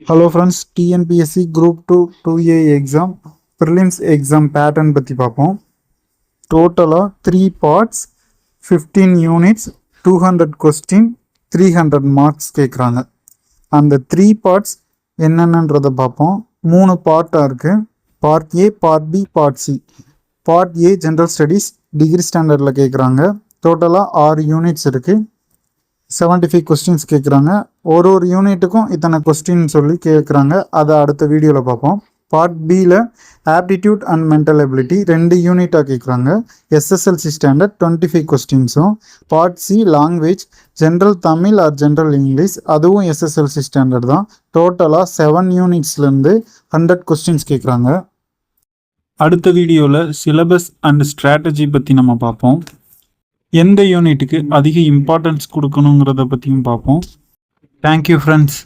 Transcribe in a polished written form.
Hello friends, TNPSC Group 2 2A exam prelims exam pattern பத்தி பார்ப்போம். டோட்டலாக 3 parts, 15 units, 200 question, 300 marks கேட்குறாங்க. அந்த 3 parts என்னென்னன்றதை பார்ப்போம். 3 பார்ட்டாக இருக்குது. Part A, part B, part C. Part A general studies degree ஸ்டாண்டர்டில் கேட்குறாங்க. டோட்டலாக 6 யூனிட்ஸ் இருக்குது. 75 கொஸ்டின்ஸ் கேட்குறாங்க. ஒரு யூனிட்டுக்கும் இத்தனை கொஸ்டின் சொல்லி கேட்குறாங்க. அதை அடுத்த வீடியோவில் பார்ப்போம். பார்ட் பியில் ஆப்டிடியூட் அண்ட் மென்டல் எபிலிட்டி 2 யூனிட்டாக கேட்குறாங்க. எஸ்எஸ்எல்சி ஸ்டாண்டர்ட் 25 கொஸ்டின்ஸும். Part C language general Tamil or general English, அதுவும் எஸ்எஸ்எல்சி ஸ்டாண்டர்ட் தான். டோட்டலாக 7 யூனிட்ஸ்லேருந்து 100 கொஸ்டின்ஸ் கேட்குறாங்க. அடுத்த வீடியோவில் சிலபஸ் அண்ட் ஸ்ட்ராட்டஜி பற்றி நம்ம பார்ப்போம். எந்த யூனிட்டுக்கு அதிக இம்பார்ட்டன்ஸ் கொடுக்கணுங்கிறத பற்றியும் பார்ப்போம். Thank you friends.